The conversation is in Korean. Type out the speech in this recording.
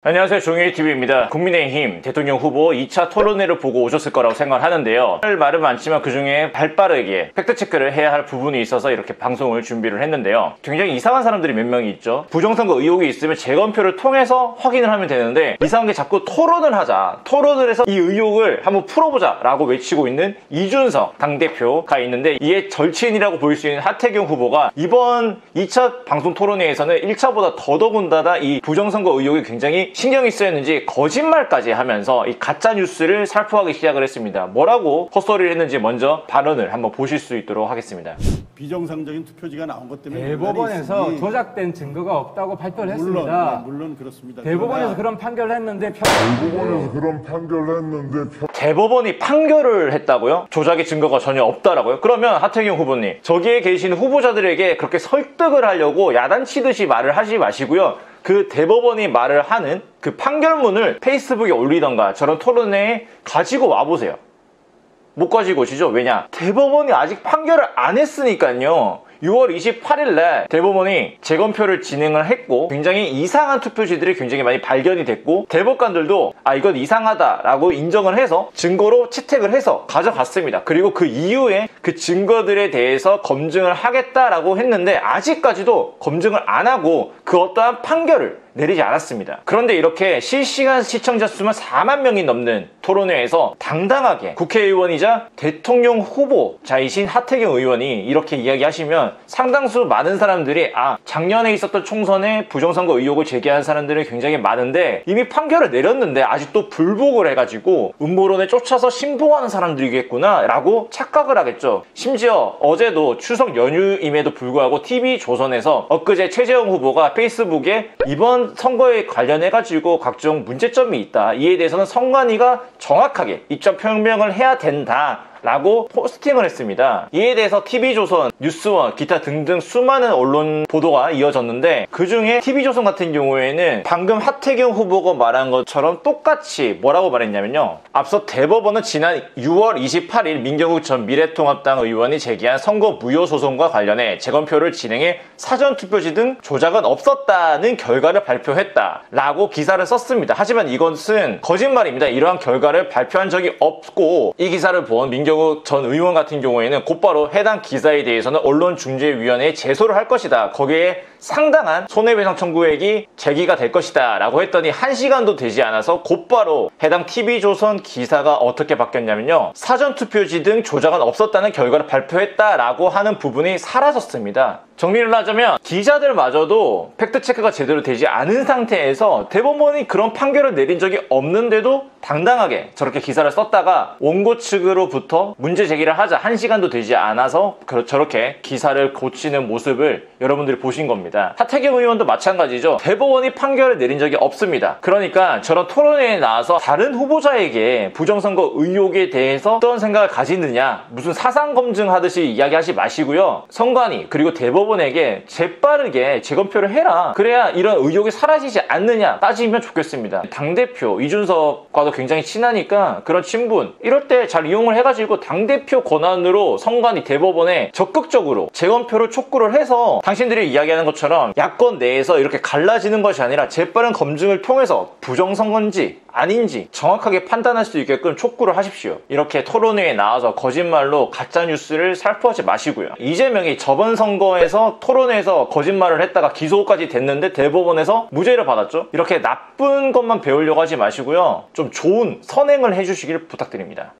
안녕하세요, 종일TV입니다. 국민의힘 대통령 후보 2차 토론회를 보고 오셨을 거라고 생각을 하는데요. 할 말은 많지만 그중에 발빠르게 팩트체크를 해야 할 부분이 있어서 이렇게 방송을 준비를 했는데요. 굉장히 이상한 사람들이 몇 명이 있죠. 부정선거 의혹이 있으면 재검표를 통해서 확인을 하면 되는데 이상한 게 자꾸 토론을 하자, 토론을 해서 이 의혹을 한번 풀어보자 라고 외치고 있는 이준석 당대표가 있는데, 이에 절친이라고 보일 수 있는 하태경 후보가 이번 2차 방송 토론회에서는 1차보다 더더군다나 이 부정선거 의혹이 굉장히 신경이 쓰였는지 거짓말까지 하면서 이 가짜뉴스를 살포하기 시작을 했습니다. 뭐라고 헛소리를 했는지 먼저 발언을 한번 보실 수 있도록 하겠습니다. 비정상적인 투표지가 나온 것 때문에 대법원에서 조작된 증거가 없다고 발표를 했습니다. 물론 그렇습니다. 대법원에서 그런 판결을 했는데 대법원이 판결을 했다고요? 조작의 증거가 전혀 없다라고요? 그러면 하태경 후보님, 저기에 계신 후보자들에게 그렇게 설득을 하려고 야단치듯이 말을 하지 마시고요. 그 대법원이 말을 하는 그 판결문을 페이스북에 올리던가 저런 토론회에 가지고 와보세요. 못 가지고 오시죠? 왜냐? 대법원이 아직 판결을 안 했으니까요. 6월 28일 날 대법원이 재검표를 진행을 했고 굉장히 이상한 투표지들이 굉장히 많이 발견이 됐고, 대법관들도 이건 이상하다라고 인정을 해서 증거로 채택을 해서 가져갔습니다. 그리고 그 이후에 그 증거들에 대해서 검증을 하겠다라고 했는데 아직까지도 검증을 안 하고 그 어떠한 판결을 내리지 않았습니다. 그런데 이렇게 실시간 시청자 수만 4만 명이 넘는 토론회에서 당당하게 국회의원이자 대통령 후보자이신 하태경 의원이 이렇게 이야기하시면 상당수 많은 사람들이 작년에 있었던 총선에 부정선거 의혹을 제기한 사람들이 굉장히 많은데 이미 판결을 내렸는데 아직도 불복을 해가지고 음모론에 쫓아서 신봉하는 사람들이겠구나 라고 착각을 하겠죠. 심지어 어제도 추석 연휴임에도 불구하고 TV조선에서 엊그제 최재형 후보가 페이스북에 이번 선거에 관련해가지고 각종 문제점이 있다, 이에 대해서는 선관위가 정확하게 입장 표명을 해야 된다 라고 포스팅을 했습니다. 이에 대해서 TV조선, 뉴스원, 기타 등등 수많은 언론 보도가 이어졌는데, 그 중에 TV조선 같은 경우에는 방금 하태경 후보가 말한 것처럼 똑같이 뭐라고 말했냐면요. 앞서 대법원은 지난 6월 28일 민경욱 전 미래통합당 의원이 제기한 선거 무효 소송과 관련해 재검표를 진행해 사전투표지 등 조작은 없었다는 결과를 발표했다 라고 기사를 썼습니다. 하지만 이것은 거짓말입니다. 이러한 결과를 발표한 적이 없고, 이 기사를 본 민경욱 전 의원 같은 경우에는 곧바로 해당 기사에 대해서는 언론중재위원회에 제소를 할 것이다, 거기에 상당한 손해배상 청구액이 제기가 될 것이다 라고 했더니 1시간도 되지 않아서 곧바로 해당 TV조선 기사가 어떻게 바뀌었냐면요, 사전투표지 등 조작은 없었다는 결과를 발표했다라고 하는 부분이 사라졌습니다. 정리를 하자면 기자들마저도 팩트체크가 제대로 되지 않은 상태에서 대법원이 그런 판결을 내린 적이 없는데도 당당하게 저렇게 기사를 썼다가 원고 측으로부터 문제 제기를 하자 1시간도 되지 않아서 저렇게 기사를 고치는 모습을 여러분들이 보신 겁니다. 하태경 의원도 마찬가지죠. 대법원이 판결을 내린 적이 없습니다. 그러니까 저런 토론회에 나와서 다른 후보자에게 부정선거 의혹에 대해서 어떤 생각을 가지느냐, 무슨 사상검증하듯이 이야기하지 마시고요. 선관위 그리고 대법원에게 재빠르게 재검표를 해라, 그래야 이런 의혹이 사라지지 않느냐 따지면 좋겠습니다. 당대표 이준석과도 굉장히 친하니까 그런 친분 이럴 때 잘 이용을 해가지고 당대표 권한으로 선관위 대법원에 적극적으로 재검표를 촉구를 해서 당신들이 이야기하는 것처럼 야권 내에서 이렇게 갈라지는 것이 아니라 재빠른 검증을 통해서 부정선거인지 아닌지 정확하게 판단할 수 있게끔 촉구를 하십시오. 이렇게 토론회에 나와서 거짓말로 가짜뉴스를 살포하지 마시고요. 이재명이 저번 선거에서 토론회에서 거짓말을 했다가 기소까지 됐는데 대법원에서 무죄를 받았죠. 이렇게 나쁜 것만 배우려고 하지 마시고요, 좀 좋은 선행을 해주시길 부탁드립니다.